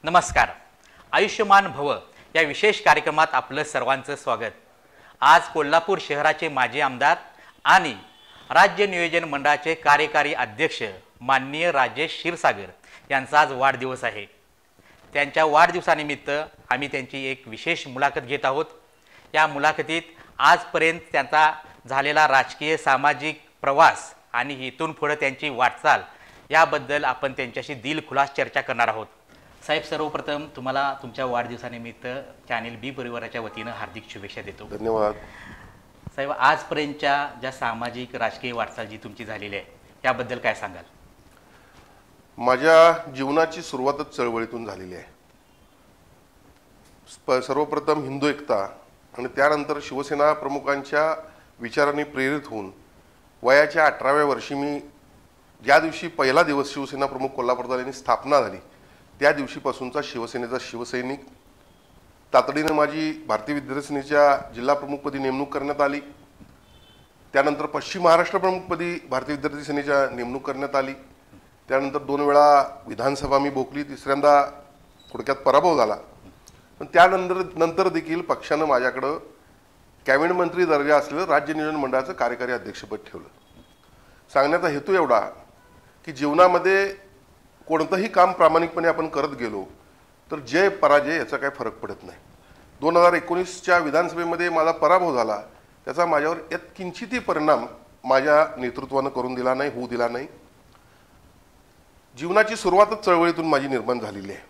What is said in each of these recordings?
नमस्कार. आयुष्यमान भव या विशेष कार्यक्रमात आपलं सर्वांचं स्वागत. आज कोल्हापूर शहराचे माजी आमदार आणि राज्य नियोजन मंडळाचे कार्यकारी अध्यक्ष माननीय राजेश क्षीरसागर यांचा आज वाढदिवस आहे. त्यांच्या वाढदिवसानिमित्त आम्ही त्यांची एक विशेष मुलाखत घेत आहोत. या मुलाखतीत आजपर्यंत त्यांचा झालेला राजकीय सामाजिक प्रवास आणि इथून पुढे त्यांची वाटचाल याबद्दल आपण त्यांच्याशी दिलखुलास चर्चा करणार आहोत. साहेब, सर्वप्रथम तुम्हाला तुमच्या वाढदिवसानिमित्त चॅनेल बी परिवाराच्या वतीनं हार्दिक शुभेच्छा देतो. धन्यवाद. साहेब, आजपर्यंतच्या ज्या सामाजिक राजकीय वाटचाल जी तुमची झालेली आहे त्याबद्दल काय सांगाल? माझ्या जीवनाची सुरुवातच चळवळीतून झालेली आहे. सर्वप्रथम हिंदू एकता आणि त्यानंतर शिवसेना प्रमुखांच्या विचारांनी प्रेरित होऊन वयाच्या 18व्या वर्षी मी ज्या दिवशी पहिला दिवस शिवसेना प्रमुख कोल्हापूर जिल्ह्याची स्थापना झाली त्या दिवशीपासूनचा शिवसेनेचा शिवसैनिक. तातडीने माझी भारतीय विद्यार्थी सेनेच्या जिल्हा प्रमुखपदी नेमणूक करण्यात आली. त्यानंतर पश्चिम महाराष्ट्र प्रमुखपदी भारतीय विद्यार्थी सेनेच्या नेमणूक करण्यात आली. त्यानंतर 2 वेळा विधानसभा मी भोगली. तिसऱ्यांदा थोडक्यात पराभव झाला. पण त्यानंतर देखील पक्षानं माझ्याकडं कॅबिनेट मंत्री दर्जा असलेलं राज्य नियोजन मंडळाचं कार्यकारी अध्यक्षपद ठेवलं. सांगण्याचा हेतू एवढा की जीवनामध्ये कोणतंही काम प्रामाणिकपणे आपण करत गेलो तर जय पराजय याचा काही फरक पडत नाही. 2019च्या विधानसभेमध्ये माझा पराभव झाला, त्याचा माझ्यावर यत्किंचितही परिणाम माझ्या नेतृत्वानं करून दिला नाही, होऊ दिला नाही. जीवनाची सुरुवातच चळवळीतून माझी निर्माण झालेली आहे.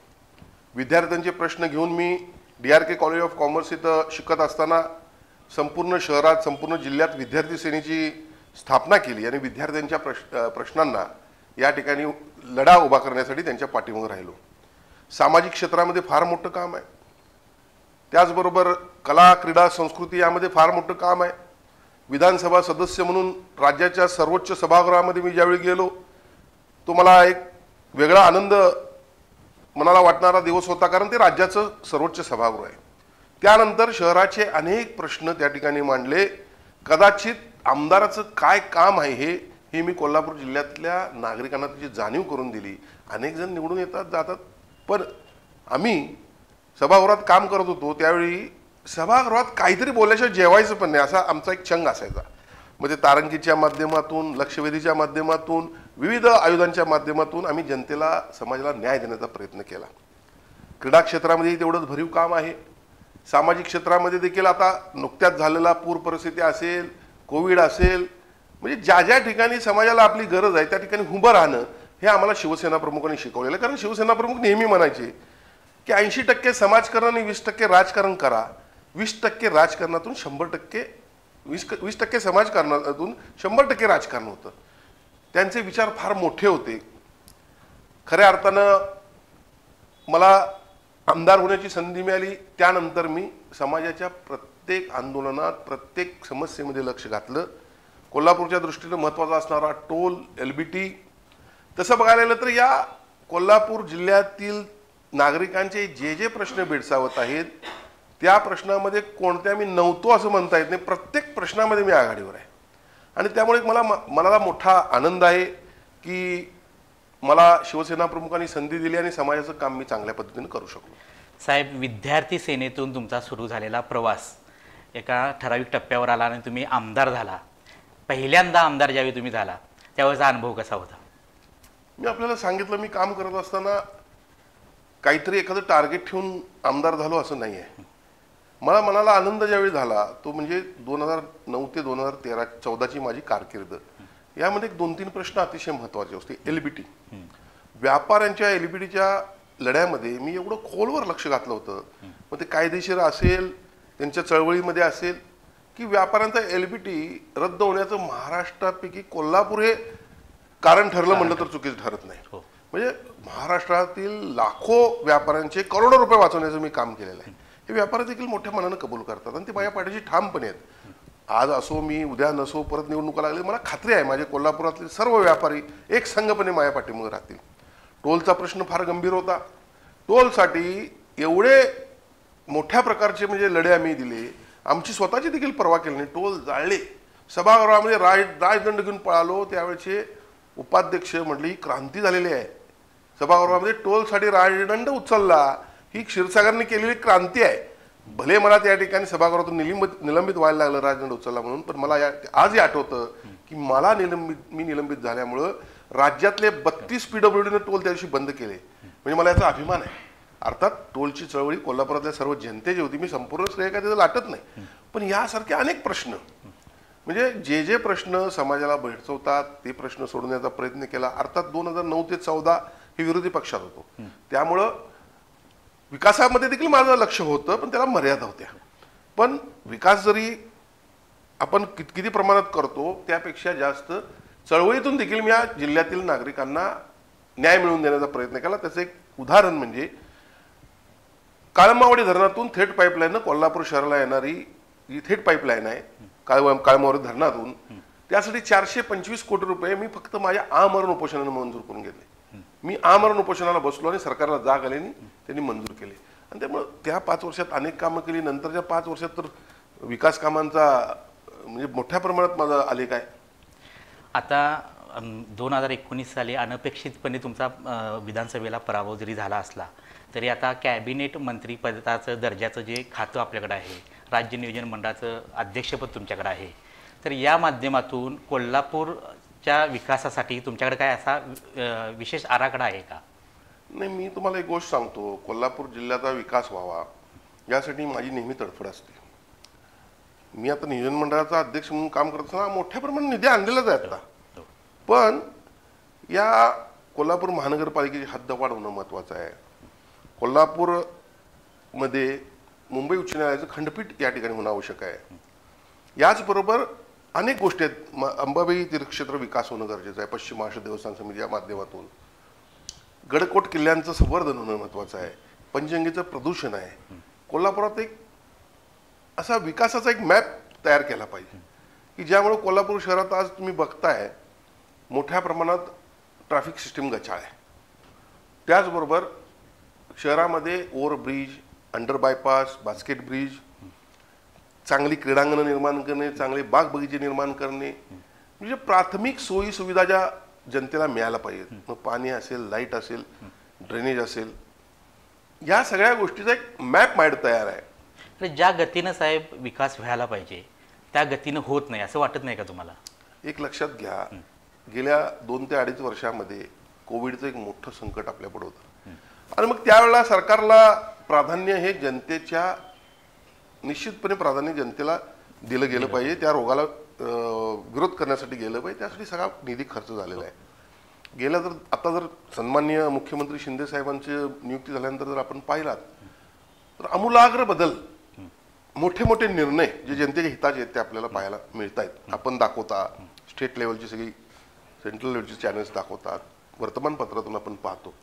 विद्यार्थ्यांचे प्रश्न घेऊन मी DRK कॉलेज ऑफ कॉमर्स इथं शिकत असताना संपूर्ण शहरात, संपूर्ण जिल्ह्यात विद्यार्थी सेनेची स्थापना केली आणि विद्यार्थ्यांच्या प्रश्नांना या ठिकाणी लढा उभा करण्यासाठी त्यांच्या पाठीमागे राहिलो. सामाजिक क्षेत्रामध्ये फार मोठं काम आहे. त्याचबरोबर कला, क्रीडा, संस्कृती यामध्ये फार मोठं काम आहे. विधानसभा सदस्य म्हणून राज्याच्या सर्वोच्च सभागृहामध्ये मी ज्यावेळी गेलो तो मला एक वेगळा आनंद मनाला वाटणारा दिवस होता, कारण ते राज्याचं सर्वोच्च सभागृह आहे. त्यानंतर शहराचे अनेक प्रश्न त्या ठिकाणी मांडले. कदाचित आमदाराचं काय काम आहे हे मी कोल्हापूर जिल्ह्यातल्या नागरिकांना त्याची जाणीव करून दिली. अनेक जण निवडून येतात जातात, पण आम्ही सभागृहात काम करत होतो त्यावेळी सभागृहात काहीतरी बोलल्याशिवाय जेवायचं पण नाही असा आमचा एक छंग असायचा. म्हणजे तारंगीच्या माध्यमातून, लक्षवेधीच्या माध्यमातून, विविध आयुधांच्या माध्यमातून आम्ही जनतेला, समाजाला न्याय देण्याचा प्रयत्न केला. क्रीडा क्षेत्रामध्ये तेवढंच भरीव काम आहे. सामाजिक क्षेत्रामध्ये देखील आता नुकत्याच झालेला पूर परिस्थिती असेल, कोविड असेल, म्हणजे ज्या ज्या ठिकाणी समाजाला आपली गरज आहे त्या ठिकाणी उभं राहणं हे आम्हाला शिवसेना प्रमुखांनी शिकवलेलं. कारण शिवसेना प्रमुख नेहमी म्हणायचे की 80% समाजकारण आणि 20% राजकारण करा. 20% राजकारणातून 100% 20% समाजकारणातून 100% राजकारण होतं. त्यांचे विचार फार मोठे होते. खऱ्या अर्थानं मला आमदार होण्याची संधी मिळाली. त्यानंतर मी समाजाच्या प्रत्येक आंदोलनात, प्रत्येक समस्येमध्ये लक्ष घातलं. कोल्हापूरच्या दृष्टीने महत्त्वाचा असणारा टोल, LBT, तसं बघायला गेलं तर या कोल्हापूर जिल्ह्यातील नागरिकांचे जे जे प्रश्न भेडसावत आहेत त्या प्रश्नामध्ये कोणत्या मी नव्हतो असं म्हणता येत नाही. प्रत्येक प्रश्नामध्ये मी आघाडीवर आहे आणि त्यामुळे मला मोठा आनंद आहे की मला शिवसेना प्रमुखांनी संधी दिली आणि समाजाचं काम मी चांगल्या पद्धतीने करू शकलो. साहेब, विद्यार्थी सेनेतून तुमचा सुरू झालेला प्रवास एका ठराविक टप्प्यावर आला आणि तुम्ही आमदार झाला. पहिल्यांदा आमदार ज्यावेळी तुम्ही झाला त्यावेळेचा अनुभव कसा होता? मी आपल्याला सांगितलं, मी काम करत असताना काहीतरी एखादं टार्गेट ठेवून आमदार झालो असं नाही आहे. मला मनाला आनंद ज्यावेळी झाला तो म्हणजे 2009 ते 2013-14ची माझी कारकीर्द. यामध्ये 2-3 प्रश्न अतिशय महत्त्वाचे होते. LBT, व्यापाऱ्यांच्या LBTच्या लढ्यामध्ये मी एवढं खोलवर लक्ष घातलं होतं. मग ते कायदेशीर असेल, त्यांच्या चळवळीमध्ये असेल की व्यापाऱ्यांचा LBT रद्द होण्याचं महाराष्ट्रापैकी कोल्हापूर हे कारण ठरलं म्हणलं तर चुकीचं ठरत नाही. म्हणजे महाराष्ट्रातील लाखो व्यापाऱ्यांचे करोडो रुपये वाचवण्याचं मी काम केलेलं आहे. हे व्यापारी देखील मोठ्या मनानं कबूल करतात आणि ते माझ्या पाठीशी ठामपणे आहेत. आज असो, मी उद्या नसो, परत निवडणुका लागली, मला खात्री आहे माझ्या कोल्हापुरातले सर्व व्यापारी एक संघपणे माझ्या पाठीमागे राहतील. टोलचा प्रश्न फार गंभीर होता. टोलसाठी एवढे मोठ्या प्रकारचे म्हणजे लढे आम्ही दिले. आमची स्वतःची देखील पर्वा केली नाही. टोल जाळले. सभागृहामध्ये राजदंड घेऊन पळालो. त्यावेळेचे उपाध्यक्ष म्हटली ही क्रांती झालेली आहे. सभागृहामध्ये टोलसाठी राजदंड उचलला ही क्षीरसागरने केलेली क्रांती आहे. भले मला त्या ठिकाणी सभागृहातून निलंबित व्हायला लागलं राजदंड उचलला म्हणून, पण मला आजही आठवतं की मला मी निलंबित झाल्यामुळं राज्यातले 32 PWDने टोल त्या दिवशी बंद केले. म्हणजे मला याचा अभिमान आहे. अर्थात टोलची चळवळी कोल्हापुरातल्या सर्व जनतेची होती. मी संपूर्ण श्रेय काय त्याचं लाटत नाही, पण यासारखे अनेक प्रश्न म्हणजे जे प्रश्न समाजाला भेडसावतात ते प्रश्न सोडवण्याचा प्रयत्न केला. अर्थात 2009 ते 14 हे विरोधी पक्षात होतो, त्यामुळं विकासामध्ये देखील माझं लक्ष होतं, पण त्याला मर्यादा होत्या. पण विकास जरी आपण किती प्रमाणात करतो त्यापेक्षा जास्त चळवळीतून देखील मी या जिल्ह्यातील नागरिकांना न्याय मिळवून देण्याचा प्रयत्न केला. त्याचं एक उदाहरण म्हणजे काळमावडी धरणातून थेट पाईपलाईन कोल्हापूर शहराला येणारी जी थेट पाईपलाईन आहे काळमावडी धरणातून, त्यासाठी 425 कोटी रुपये मी फक्त माझ्या आमरण उपोषणाने मंजूर करून घेतले. मी आमरण उपोषणाला बसलो आणि सरकारला जाग आल्याने त्यांनी मंजूर केले. आणि त्यामुळे त्या 5 वर्षात अनेक कामं केली. नंतरच्या 5 वर्षात तर विकास कामांचा म्हणजे मोठ्या प्रमाणात माझा आलेख आहे. आता 2019 साली अनपेक्षितपणे तुमचा विधानसभेला पराभव जरी झाला असला तरी आता कॅबिनेट मंत्रीपदाचं दर्जाचं जे खातं आपल्याकडे आहे, राज्य नियोजन मंडळाचं अध्यक्षपद तुमच्याकडे आहे, तर या माध्यमातून कोल्हापूरच्या विकासासाठी तुमच्याकडे काय असा विशेष आराखडा आहे का? नाही, मी तुम्हाला एक गोष्ट सांगतो. कोल्हापूर जिल्ह्याचा विकास व्हावा यासाठी माझी नेहमी तडफड असते. मी आता नियोजन मंडळाचा अध्यक्ष म्हणून काम करत असताना मोठ्या प्रमाणात निधी आणलेलाच आहे आता, पण या कोल्हापूर महानगरपालिकेची हद्द वाढवणं महत्त्वाचं आहे. कोल्हापूरमध्ये मुंबई उच्च न्यायालयाचं खंडपीठ या ठिकाणी होणं आवश्यक आहे. याचबरोबर अनेक गोष्टी आहेत. अंबाबाई तीर्थक्षेत्र विकास होणं गरजेचं आहे. पश्चिम महाराष्ट्र देवस्थान समितीच्या माध्यमातून गडकोट किल्ल्यांचं संवर्धन होणं महत्त्वाचं आहे. पंचगंगेचं प्रदूषण आहे. कोल्हापुरात एक असा विकासाचा एक मॅप तयार केला पाहिजे की ज्यामुळे कोल्हापूर शहरात आज तुम्ही बघताय मोठ्या प्रमाणात ट्रॅफिक सिस्टीम गचाळ आहे. त्याचबरोबर शहरामध्ये overbridge, under bypass, basket bridge, चांगली क्रीडांगणं निर्माण करणे, चांगले बाग बगीचे निर्माण करणे, म्हणजे प्राथमिक सोयी सुविधा ज्या जनतेला मिळायला पाहिजेत. मग पाणी असेल, लाईट असेल, ड्रेनेज असेल, या सगळ्या गोष्टीचा एक मॅप माइंड तयार आहे. तर ज्या गतीनं साहेब विकास व्हायला पाहिजे त्या गतीनं होत नाही असं वाटत नाही का तुम्हाला? एक लक्षात घ्या, गेल्या 2 ते 2.5 वर्षामध्ये कोविडचं एक मोठं संकट आपल्यापुढे होतं आणि मग त्यावेळेला सरकारला प्राधान्य हे जनतेच्या निश्चितपणे प्राधान्य जनतेला दिलं गेलं पाहिजे. त्या रोगाला विरोध करण्यासाठी गेलं पाहिजे. त्यासाठी सगळा निधी खर्च झालेला आहे. गेल्या तर आता जर सन्माननीय मुख्यमंत्री शिंदे साहेबांची नियुक्ती झाल्यानंतर जर आपण पाहिलात तर आमूलाग्र बदल, मोठे मोठे निर्णय जे जनतेच्या हिताचे आहेत ते आपल्याला पाहायला मिळत आहेत. आपण दाखवता, स्टेट लेवलची सगळी सेंट्रल लेवलची चॅनल्स दाखवतात, वर्तमानपत्रातून आपण पाहतो.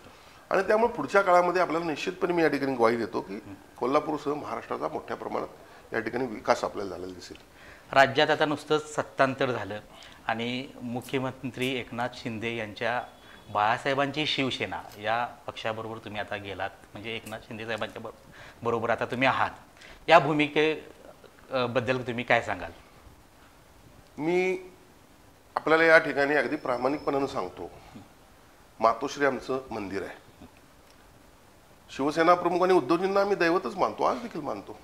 आणि त्यामुळे पुढच्या काळामध्ये आपल्याला निश्चितपणे मी या ठिकाणी ग्वाही देतो की कोल्हापूरसह महाराष्ट्राचा मोठ्या प्रमाणात या ठिकाणी विकास आपल्याला झालेला दिसेल. राज्यात आता नुसतंच सत्तांतर झालं आणि मुख्यमंत्री एकनाथ शिंदे यांच्या बाळासाहेबांची शिवसेना या पक्षाबरोबर तुम्ही आता गेलात, म्हणजे एकनाथ शिंदे साहेबांच्या बरोबर आता तुम्ही आहात. या भूमिकेबद्दल तुम्ही काय सांगाल? मी आपल्याला या ठिकाणी अगदी प्रामाणिकपणानं सांगतो, मातोश्री आमचं मंदिर आहे. शिवसेना प्रमुख आणि उद्धवजींना आम्ही दैवतच मानतो, आज देखील मानतो.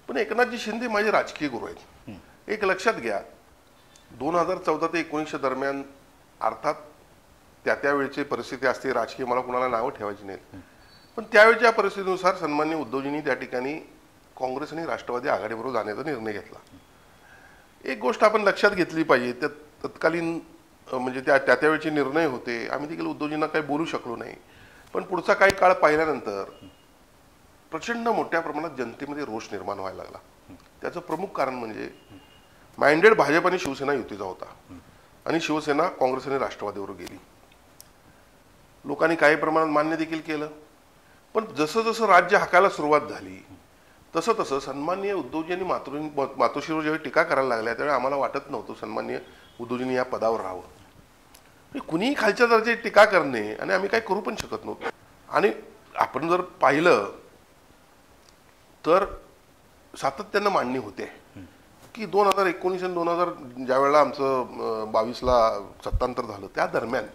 पण एकनाथजी शिंदे माझे राजकीय गुरु आहेत. एक लक्षात घ्या, 2014 ते 19 दरम्यान अर्थात त्यावेळेची परिस्थिती असते, राजकीय मला कुणाला नावं ठेवायची नाहीत, पण त्यावेळच्या परिस्थितीनुसार सन्माननीय उद्धवजींनी त्या ठिकाणी काँग्रेस आणि राष्ट्रवादी आघाडीबरोबर जाण्याचा निर्णय घेतला. एक गोष्ट आपण लक्षात घेतली पाहिजे, त्या तत्कालीन म्हणजे त्यावेळेचे निर्णय होते. आम्ही देखील उद्धवजींना काही बोलू शकलो नाही. पण पुढचा काही काळ पाहिल्यानंतर प्रचंड मोठ्या प्रमाणात जनतेमध्ये रोष निर्माण व्हायला लागला. त्याचं प्रमुख कारण म्हणजे माइंडेड भाजप आणि शिवसेना युतीचा होता आणि शिवसेना काँग्रेस आणि राष्ट्रवादीवर गेली. लोकांनी काही प्रमाणात मान्य देखील केलं. पण जसं जसं राज्य हाकायला सुरुवात झाली तसं तसं सन्माननीय उद्धवजींनी मातोश्रीवर जेव्हा टीका करायला लागल्या त्यावेळी आम्हाला वाटत नव्हतं सन्माननीय उद्धवजींनी या पदावर राहावं. कुणीही खालच्या दर्जाची टीका करणे आणि आम्ही काही करू पण शकत नव्हतो. आणि आपण जर पाहिलं तर सातत्यानं मांडणी होते की 2019 आणि 2000 ज्या वेळेला आमचं 22ला सत्तांतर झालं त्या दरम्यान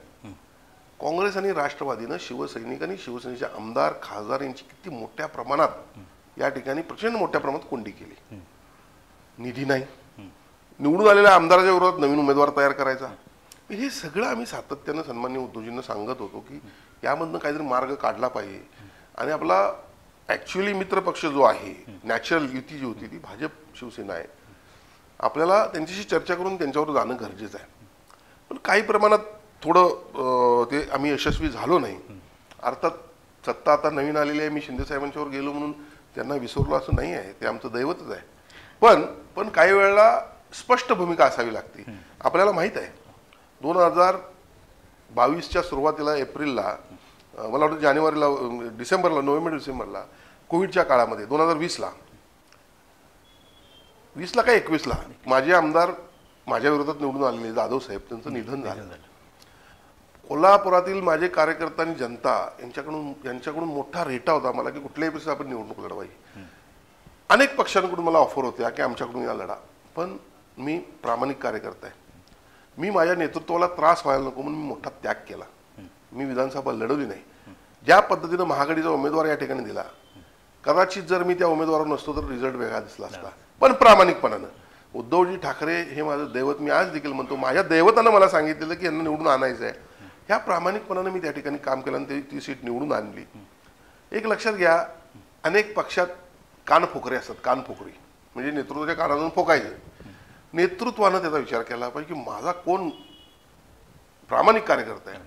काँग्रेस आणि राष्ट्रवादीनं शिवसैनिक आणि शिवसेनेचे आमदार खासदार यांची किती मोठ्या प्रमाणात या ठिकाणी प्रचंड मोठ्या प्रमाणात कोंडी केली. निधी नाही, निवडून आलेल्या आमदाराच्या विरोधात नवीन उमेदवार तयार करायचा. हे सगळं आम्ही सातत्यानं सन्माननीय उद्धवजींना सांगत होतो की यामधनं काहीतरी मार्ग काढला पाहिजे. आणि आपला ॲक्च्युअली मित्रपक्ष जो आहे, नॅचरल युती जी होती ती भाजप शिवसेना आहे. आपल्याला त्यांच्याशी चर्चा करून त्यांच्यावर जाणं गरजेचं आहे. पण काही प्रमाणात थोडं ते आम्ही यशस्वी झालो नाही. अर्थात सत्ता आता नवीन आलेली आहे, मी शिंदे साहेबांच्यावर गेलो म्हणून त्यांना विसरलो असं नाही आहे, ते आमचं दैवतच आहे. पण काही वेळेला स्पष्ट भूमिका असावी लागते. आपल्याला माहीत आहे 2022च्या सुरुवातीला एप्रिलला, मला वाटतं जानेवारीला, नोव्हेंबर डिसेंबरला कोविडच्या काळामध्ये 2020ला का 21ला माझे आमदार माझ्या विरोधात निवडून आलेले जाधव साहेब त्यांचं निधन झालं. कोल्हापुरातील माझे कार्यकर्ता आणि जनता यांच्याकडून मोठा रेटा होता मला की कुठल्याही परिस्थितीत आपण निवडणूक लढवायची. अनेक पक्षांकडून मला ऑफर होत्या की आमच्याकडून या लढा. पण मी प्रामाणिक कार्यकर्ता आहे. मी माझ्या नेतृत्वाला त्रास व्हायला नको म्हणून मी मोठा त्याग केला. मी विधानसभा लढवली नाही. ज्या पद्धतीनं महाआघाडीचा उमेदवार या ठिकाणी दिला, कदाचित जर मी त्या उमेदवारावर नसतो तर रिझल्ट वेगळा दिसला असता. पण प्रामाणिकपणानं उद्धवजी ठाकरे हे माझं दैवत, मी आज देखील म्हणतो माझ्या दैवतानं मला सांगितलेलं की यांना निवडून आणायचं आहे. ह्या प्रामाणिकपणानं मी त्या ठिकाणी काम केलं आणि ती सीट निवडून आणली. एक लक्षात घ्या, अनेक पक्षात कानफोकरे असतात. कानफोकरी म्हणजे नेतृत्वाच्या कानातून फोकायचं. नेतृत्वानं त्याचा विचार केला पाहिजे की माझा कोण प्रामाणिक कार्यकर्ता आहे.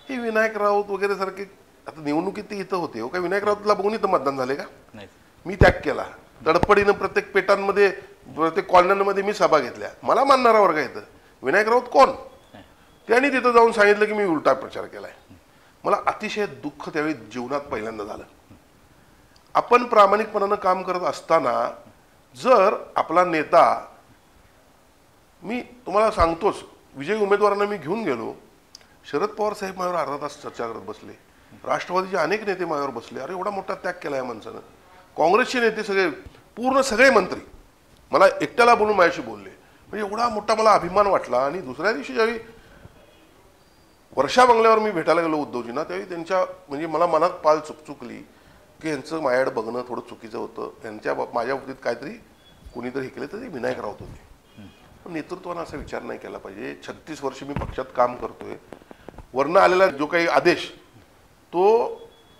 हे विनायक राऊत वगैरे सारखे आता निवडणुकीत ते इथं होते. काय विनायक राऊतला बघून इथं मतदान झाले का? मी त्याग केला. तडपडीनं प्रत्येक पेटांमध्ये, प्रत्येक कॉलन्यांमध्ये मी सभा घेतल्या. मला मानणारा वर्ग येतं. विनायक राऊत कोण? त्यांनी तिथं जाऊन सांगितलं की मी उलटा प्रचार केलाय. मला अतिशय दुःख त्यावेळी जीवनात पहिल्यांदा झालं. आपण प्रामाणिकपणानं काम करत असताना जर आपला नेता, मी तुम्हाला सांगतोच, विजयी उमेदवारांना मी घेऊन गेलो, शरद पवार साहेब माझ्यावर अर्धा तास चर्चा करत बसले. राष्ट्रवादीचे अनेक नेते माझ्यावर बसले. अरे एवढा मोठा त्याग केला या माणसानं. काँग्रेसचे नेते पूर्ण सगळे मंत्री मला एकट्याला बोलून माझ्याशी बोलले. म्हणजे एवढा मोठा मला अभिमान वाटला. आणि दुसऱ्या दिवशी ज्यावेळी वर्षा बंगल्यावर मी भेटायला गेलो उद्धवजींना, त्यावेळी त्यांच्या म्हणजे मला मनात पाल चुकली की यांचं माझ्याकडे बघणं थोडं चुकीचं होतं. माझ्या बाबतीत काहीतरी कुणीतरी हे केलं तर ते विनायक राऊत होते. पण नेतृत्वानं असा विचार नाही केला पाहिजे. 36 वर्ष मी पक्षात काम करतोय. वरनं आलेला जो काही आदेश तो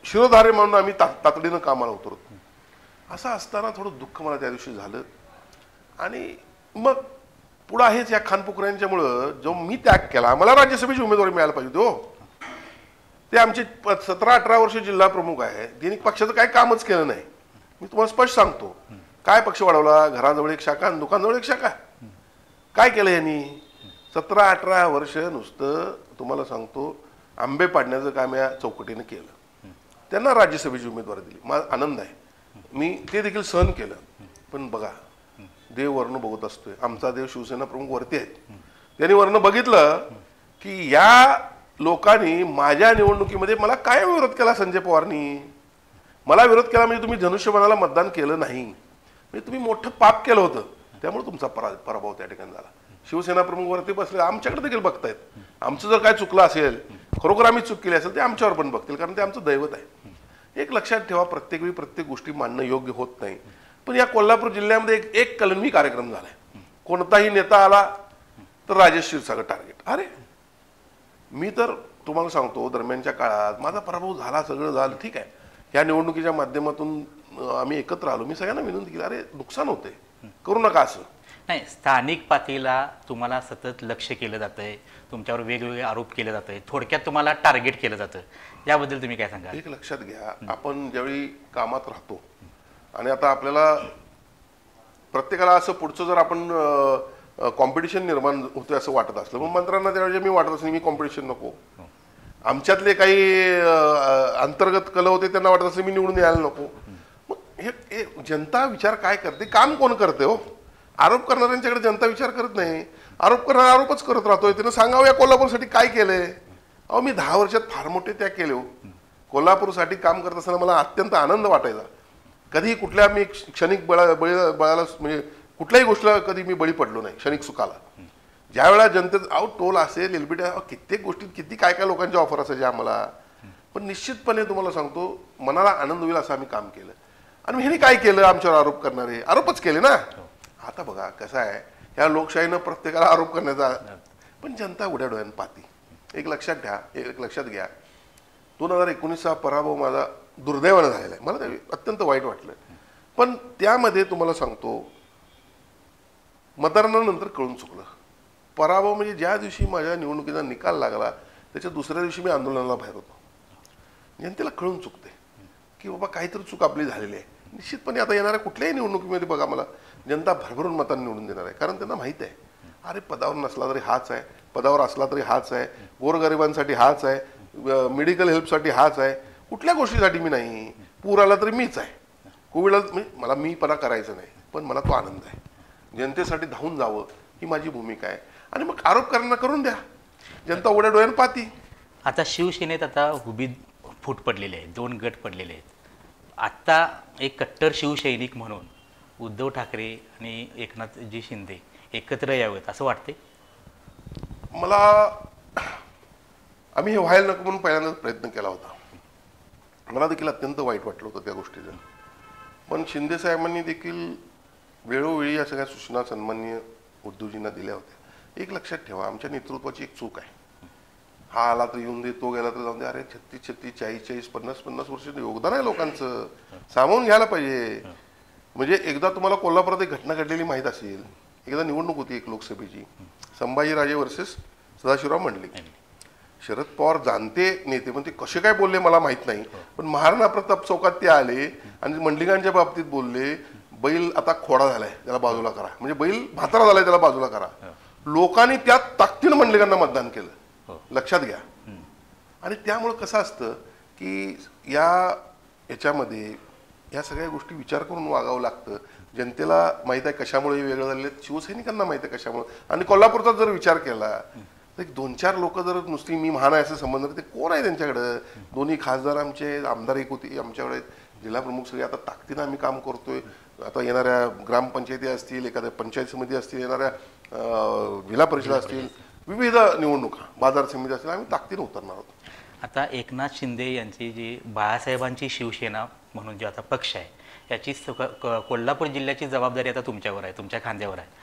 शिरोधार्य म्हणून आम्ही तातडीनं कामाला उतरतो. असं असताना थोडं दुःख मला त्या दिवशी झालं. आणि मग पुढं आहेच या खानपुकऱ्यांच्यामुळं जो मी त्याग केला, मला राज्यसभेची उमेदवारी मिळायला पाहिजे हो. ते आमचे 17-18 वर्ष जिल्हा प्रमुख आहे, त्यांनी पक्षाचं काही कामच केलं नाही. मी तुम्हाला स्पष्ट सांगतो. काय पक्ष वाढवला? घराजवळ एक शाखा आणि दुकानाजवळ एक शाखा. काय केलं यांनी? 17-18 वर्ष नुसतं तुम्हाला सांगतो आंबे पाडण्याचं काम या चौकटीनं केलं. त्यांना राज्यसभेची उमेदवारी दिली. मला आनंद आहे. मी ते देखील सहन केलं. पण बघा, देव वर्ण बघत असतोय. आमचा देव शिवसेना प्रमुख वरती आहेत. त्यांनी वर्ण बघितलं की या लोकांनी माझ्या निवडणुकीमध्ये मला काय विरोध केला. संजय पवारनी मला विरोध केला म्हणजे तुम्ही धनुष्यबाणाला मतदान केलं नाही, म्हणजे तुम्ही मोठं पाप केलं होतं, त्यामुळे तुमचा पराभव त्या ठिकाणी झाला. शिवसेना प्रमुख वरती बसले, आमच्याकडे देखील बघतायत. आमचं जर काय चुकलं असेल, खरोखर आम्ही चूक केली असेल, ते आमच्यावर पण बघतील, कारण ते आमचं दैवत आहे. एक लक्षात ठेवा, प्रत्येक वेळी प्रत्येक गोष्टी मांडणं योग्य होत नाही. पण या कोल्हापूर जिल्ह्यामध्ये एक कलमी कार्यक्रम झालाय. कोणताही नेता आला तर राजेश क्षीरसागर टार्गेट. अरे मी तर तुम्हाला सांगतो, दरम्यानच्या काळात माझा पराभव झाला, सगळं झालं, ठीक आहे. या निवडणुकीच्या माध्यमातून आम्ही एकत्र आलो. मी सगळ्यांना विनंती केली, अरे नुकसान होते, करू नका असं. नाही, स्थानिक पातळीला तुम्हाला सतत लक्ष केलं जातंय, तुमच्यावर वेगवेगळे आरोप केले जात आहे, थोडक्यात तुम्हाला टार्गेट केलं जातं, याबद्दल तुम्ही काय सांगा? एक लक्षात घ्या, आपण ज्यावेळी कामात राहतो आणि आता आपल्याला प्रत्येकाला असं पुढचं जर आपण कॉम्पिटिशन निर्माण होतं असं वाटत असलं, मग मंत्र्यांना त्यावेळी मी वाटत असेल मी कॉम्पिटिशन नको. आमच्यातले काही अंतर्गत कल होते त्यांना वाटत असेल मी निवडून यायला नको. मग हे जनता विचार काय करते, काम कोण करते हो? आरोप करणाऱ्यांच्याकडे जनता विचार करत नाही. आरोप करणारा आरोपच करत राहतोय. त्यानं सांगावं या कोल्हापूरसाठी काय केलंय. अहो मी 10 वर्षात फार मोठे त्याग केले हो. कोल्हापूरसाठी काम करत असताना मला अत्यंत आनंद वाटायचा. कधी कुठल्या मी क्षणिक बळाला म्हणजे कुठल्याही गोष्टीला कधी मी बळी पडलो नाही क्षणिक सुखाला. ज्या वेळेला जनतेत टोल असेल एलबीटी कित्येक गोष्टीत किती काय काय लोकांचे ऑफर असायचे आम्हाला, पण निश्चितपणे तुम्हाला सांगतो मनाला आनंद होईल असं आम्ही काम केलं. आणि ह्याने काय केलं, आमच्यावर आरोप करणारे आरोपच केले ना. आता बघा कसं आहे, ह्या लोकशाहीनं प्रत्येकाला आरोप करण्याचा, पण जनता उड्या डोळ्यानं पाहती. एक लक्षात घ्या 2019चा पराभव माझा दुर्दैवानं झालेला आहे, मला ते अत्यंत वाईट वाटलं. पण त्यामध्ये तुम्हाला सांगतो मतदानानंतर कळून चुकलं. पराभव म्हणजे ज्या दिवशी माझ्या निवडणुकीचा निकाल लागला त्याच्या दुसऱ्या दिवशी मी आंदोलनाला बाहेर होतो. जनतेला कळून चुकते की बाबा काहीतरी चूक आपली झालेली आहे. निश्चितपणे आता येणाऱ्या कुठल्याही निवडणुकीमध्ये बघा मला जनता भरभरून मतांनी निवडून देणार आहे, कारण त्यांना माहीत आहे अरे पदावर नसला तरी हाच आहे, पदावर असला तरी हाच आहे, गोरगरिबांसाठी हाच आहे, मेडिकल हेल्पसाठी हाच आहे, कुठल्या गोष्टीसाठी मी नाही. पूर आला तरी मीच आहे, कोविडला मला मीपणा करायचं नाही, पण मला तो आनंद आहे. जनतेसाठी धावून जावं ही माझी भूमिका आहे. आणि मग आरोप करणार करून द्या, जनता उघड्या डोळ्यानं पाहती. आता शिवसेनेत आता उभी फूट पडलेले आहेत, 2 गट पडलेले आहेत. आत्ता एक कट्टर शिवसैनिक म्हणून उद्धव ठाकरे आणि एकनाथजी शिंदे एकत्र यावेत असं वाटते. मला आम्ही हे व्हायला नको म्हणून पहिल्यांदाच प्रयत्न केला होता. मला देखील अत्यंत वाईट वाटलं होतं त्या गोष्टीचं. पण शिंदे साहेबांनी देखील वेळोवेळी या सगळ्या सूचना सन्माननीय उद्धवजींना दिल्या होत्या. एक लक्षात ठेवा, आमच्या नेतृत्वाची एक चूक आहे. हा आला तर येऊन दे, तो गेला तर जाऊन दे. अरे 36, 40, 50 वर्ष योगदान आहे लोकांचं, सामावून घ्यायला पाहिजे. म्हणजे एकदा तुम्हाला कोल्हापुरात एक घटना घडलेली माहीत असेल. एकदा निवडणूक होती एक लोकसभेची, संभाजीराजे वर्सेस सदाशिवराव मंडलिक. शरद पवार जाणते नेते, पण ते कसे काय बोलले मला माहित नाही, पण महाराणा प्रताप चौकात ते आले आणि मंडलिकांच्या बाबतीत बोलले बैल आता खोडा झालाय त्याला बाजूला करा, म्हणजे बैल म्हातारा झालाय त्याला बाजूला करा. लोकांनी त्या ताकदीनं मंडलिकांना मतदान केलं, लक्षात घ्या. आणि त्यामुळं कसं असतं की याच्यामध्ये या सगळ्या गोष्टी विचार करून वागावं लागतं. जनतेला माहित आहे कशामुळे वेगळं झालेले, शिवसैनिकांना माहित आहे कशामुळे. आणि कोल्हापूरचा जर विचार केला तर 2-4 लोक जर नुसती मी महान आहे असं संबंध, ते कोण आहे त्यांच्याकडं. दोन्ही खासदार आमचे, आमदार एक होती आमच्याकडे, जिल्हा प्रमुख सगळे. आता ताकदीनं आम्ही काम करतोय. आता येणाऱ्या ग्रामपंचायती असतील, एखाद्या पंचायत समिती असतील, येणाऱ्या जिल्हा परिषद असतील, विविध निवडणुका, बाजार समिती असतील, आम्ही ताकदीनं उतरणार आहोत. आता एकनाथ शिंदे यांची जी बाळासाहेबांची शिवसेना म्हणून जो आता पक्ष आहे याची कोल्हापूर जिल्ह्याची जबाबदारी आता तुमच्यावर आहे, तुमच्या खांद्यावर आहे.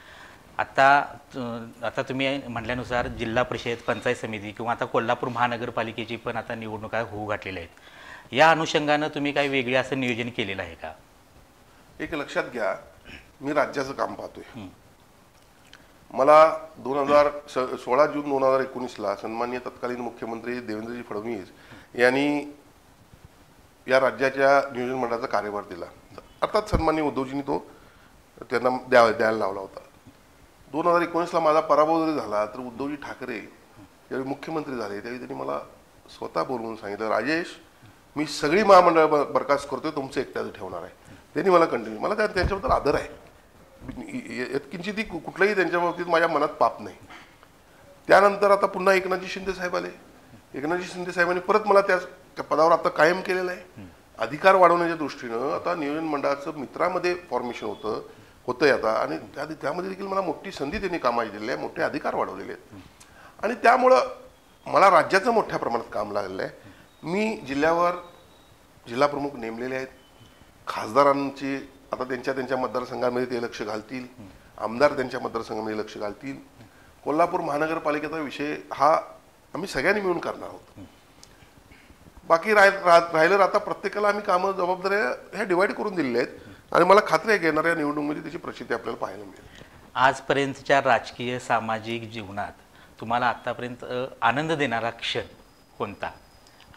आता तुम्ही म्हटल्यानुसार जिल्हा परिषद, पंचायत समिती किंवा आता कोल्हापूर महानगरपालिकेची पण आता निवडणुका होऊ घातलेल्या आहेत. या अनुषंगानं तुम्ही काही वेगळे असं नियोजन केलेलं आहे का? एक लक्षात घ्या, मी राज्याचं काम पाहतोय. मला 16 जून 2019ला सन्माननीय तत्कालीन मुख्यमंत्री देवेंद्रजी फडणवीस यांनी या राज्याच्या नियोजन मंडळाचा कार्यभार दिला. अर्थात सन्माननीय उद्धवजींनी तो त्यांना द्यायला लावला होता. 2019ला माझा पराभव जरी झाला तर उद्धवजी ठाकरे ज्यावेळी मुख्यमंत्री झाले त्यावेळी त्यांनी मला स्वतः बोलवून सांगितलं, राजेश मी सगळी महामंडळ बरखास्त करतोय, तुमचं एकट्याचं ठेवणार आहे. त्यांनी मला कंटिन्यू, मला त्यांच्याबद्दल आदर आहे. किंचितही कुठलंही त्यांच्या बाबतीत माझ्या मनात पाप नाही. त्यानंतर आता पुन्हा एकनाथजी शिंदे साहेब आले. एकनाथजी शिंदे साहेबांनी परत मला त्या पदावर आता कायम केलेलं आहे. अधिकार वाढवण्याच्या दृष्टीनं आता नियोजन मंडळाचं मित्रामध्ये फॉर्मेशन होतंय आता. आणि त्यामध्ये देखील मला मोठी संधी त्यांनी कामाची दिलेली आहे, मोठे अधिकार वाढवलेले आहेत. आणि त्यामुळं मला राज्याचं मोठ्या प्रमाणात काम लागलेलं आहे. मी जिल्ह्यावर जिल्हा प्रमुख नेमलेले आहेत. खासदारांची आता त्यांच्या मतदारसंघामध्ये ते लक्ष घालतील, आमदार त्यांच्या मतदारसंघामध्ये लक्ष घालतील. कोल्हापूर महानगरपालिकेचा विषय हा आम्ही सगळ्यांनी मिळून करणार आहोत. बाकी राहिलं आता प्रत्येकाला आम्ही कामं जबाबदाऱ्या ह्या डिवाइड करून दिलेल्या आहेत. आणि मला खात्री आहे की येणाऱ्या निवडणुकीमध्ये त्याची प्रचिती आपल्याला पाहायला मिळेल. आजपर्यंतच्या राजकीय सामाजिक जीवनात तुम्हाला आत्तापर्यंत आनंद देणारा क्षण कोणता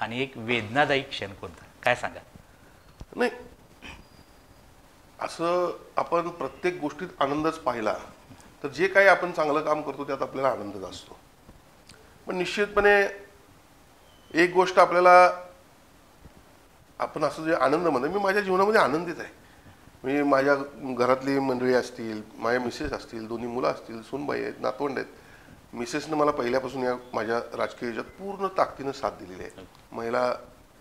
आणि एक वेदनादायी क्षण कोणता, काय सांगा? नाही, असं आपण प्रत्येक गोष्टीत आनंदच पाहिला तर जे काही आपण चांगलं काम करतो त्यात आपल्याला आनंदच असतो. पण निश्चितपणे एक गोष्ट आपल्याला, आपण असं जे आनंद म्हणतो, मी माझ्या जीवनामध्ये आनंदीच आहे. मी माझ्या घरातली मंडळी असतील, माझ्या मिसेस असतील, दोन्ही मुलं असतील, सूनबाई आहेत, नातवंड आहेत. मिसेसनं मला पहिल्यापासून या माझ्या राजकीय याच्यात पूर्ण ताकदीनं साथ दिलेली आहे.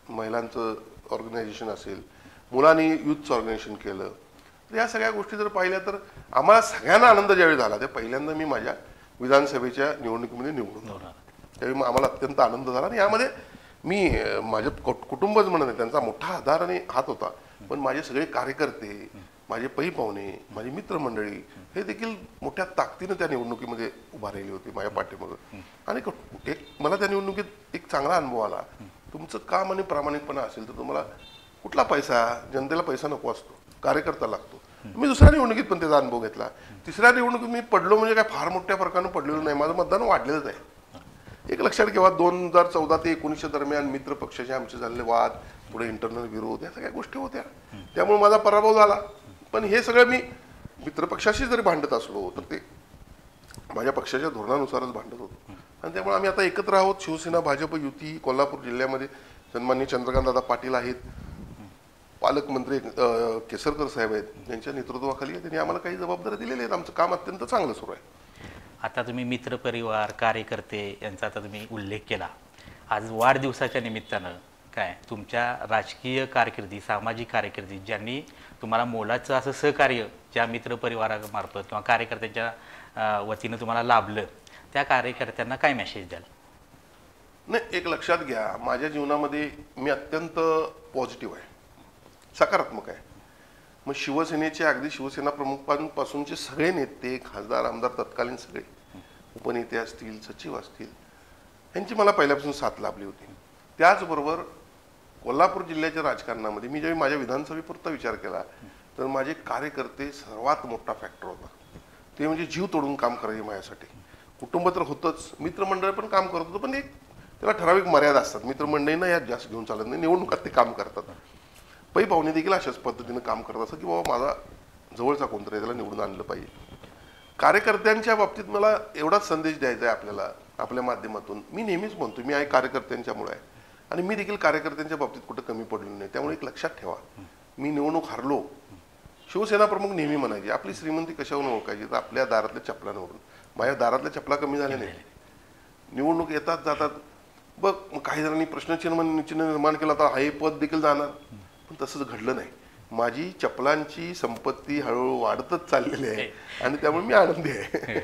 महिलांचं ऑर्गनायझेशन असेल, मुलांनी युथचं ऑर्गनायझेशन केलं. तर या सगळ्या गोष्टी जर पाहिल्या तर आम्हाला सगळ्यांना आनंद ज्यावेळी झाला ते पहिल्यांदा मी माझ्या विधानसभेच्या निवडणुकीमध्ये निवडून आलो. त्यावेळी आम्हाला अत्यंत आनंद झाला. आणि यामध्ये मी माझं कुटुंबच म्हणत नाही, त्यांचा मोठा आधार आणि हात होता, पण माझे सगळे कार्यकर्ते, माझे पै पाहुणे, माझी मित्रमंडळी हे देखील मोठ्या ताकदीनं त्या निवडणुकीमध्ये उभा राहिली होती माझ्या पाठीमागं. आणि एक मला त्या निवडणुकीत एक चांगला अनुभव आला. तुमचं काम आणि प्रामाणिकपणा असेल तर तुम्हाला कुठला पैसा, जनतेला पैसा नको असतो, कार्यकर्ता लागतो. मी दुसऱ्या निवडणुकीत पण त्याचा अनुभव घेतला. तिसऱ्या निवडणुकीत मी पडलो म्हणजे काय फार मोठ्या फरकानं पडलेलो नाही, माझं मतदान वाढलेलंच आहे. एक लक्षात ठेवा, 2014 ते 19 दरम्यान मित्र पक्षाचे आमचे झालेले वाद, पुढे इंटरनल विरोध, या सगळ्या गोष्टी होत्या, त्यामुळे माझा पराभव झाला. पण हे सगळं मी मित्रपक्षाशी जरी भांडत असलो तर ते माझ्या पक्षाच्या धोरणानुसारच भांडत होतो. आणि त्यामुळे आम्ही आता एकत्र आहोत. शिवसेना भाजप युती कोल्हापूर जिल्ह्यामध्ये सन्माननीय चंद्रकांतदादा पाटील आहेत, पालकमंत्री केसरकर साहेब आहेत, त्यांच्या नेतृत्वाखाली त्यांनी आम्हाला काही जबाबदारी दिलेल्या आहेत. आमचं काम अत्यंत चांगलं सुरू आहे. आता तुम्ही मित्रपरिवार, कार्यकर्ते यांचा आता तुम्ही उल्लेख केला. आज वाढदिवसाच्या निमित्तानं काय तुमच्या राजकीय कारकिर्दी, सामाजिक कारकिर्दी ज्यांनी तुम्हाला मोलाचं असं सहकार्य ज्या मित्रपरिवारामार्फत किंवा कार्यकर्त्यांच्या वतीनं तुम्हाला लाभलं, त्या कार्यकर्त्यांना काय मेसेज द्याल? नाही, एक लक्षात घ्या, माझ्या जीवनामध्ये मी अत्यंत पॉझिटिव्ह आहे, सकारात्मक आहे. मग शिवसेनेचे अगदी शिवसेना प्रमुखांपासूनचे सगळे नेते, खासदार, आमदार, तत्कालीन सगळे उपनेते असतील, सचिव असतील, यांची मला पहिल्यापासून साथ लाभली होती. त्याचबरोबर कोल्हापूर जिल्ह्याच्या राजकारणामध्ये मी ज्यावेळी माझ्या विधानसभेपुरता विचार केला तर माझे कार्यकर्ते सर्वात मोठा फॅक्टर होता. ते म्हणजे जीव तोडून काम करायचे माझ्यासाठी. कुटुंब तर होतंच, मित्रमंडळ पण काम करत होतं, पण एक त्याला ठराविक मर्यादा असतात. मित्रमंडळींना यात जास्त घेऊन चालत नाही, निवडणुकात ते काम करतात. पै पाहुणे देखील अशाच पद्धतीनं काम करत असतात की बाबा माझा जवळचा कोणतरी त्याला निवडून आणलं पाहिजे. कार्यकर्त्यांच्या बाबतीत मला एवढाच संदेश द्यायचा आहे आपल्याला आपल्या माध्यमातून. मी नेहमीच म्हणतो मी आहे कार्यकर्त्यांच्यामुळे आहे, आणि मी देखील कार्यकर्त्यांच्या बाबतीत कुठं कमी पडलो नाही. त्यामुळे एक लक्षात ठेवा, मी निवडणूक हारलो, शिवसेना प्रमुख नेहमी म्हणायचे आपली श्रीमंती कशावरून ओळखायची तर आपल्या दारातल्या चपलांवरून. माझ्या दारातल्या चपला कमी झाल्या नाही, निवडणूक येतात जातात. बघ, काही जणांनी प्रश्नचिन्ह निर्माण केला तर हे पद देखील जाणार, पण तसंच घडलं नाही. माझी चपलांची संपत्ती हळूहळू वाढतच चाललेली आहे आणि त्यामुळे मी आनंदी आहे.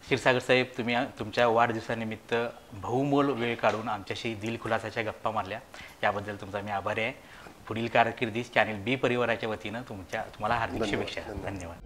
क्षीरसागर साहेब, तुम्ही तुमच्या वाढदिवसानिमित्त बहुमोल वेळ काढून आमच्याशी दिलखुलासाच्या गप्पा मारल्या, याबद्दल तुमचा मी आभारी आहे. पुढील कारकिर्दीस चॅनल बी परिवाराच्या वतीनं तुम्हाला हार्दिक शुभेच्छा. धन्यवाद.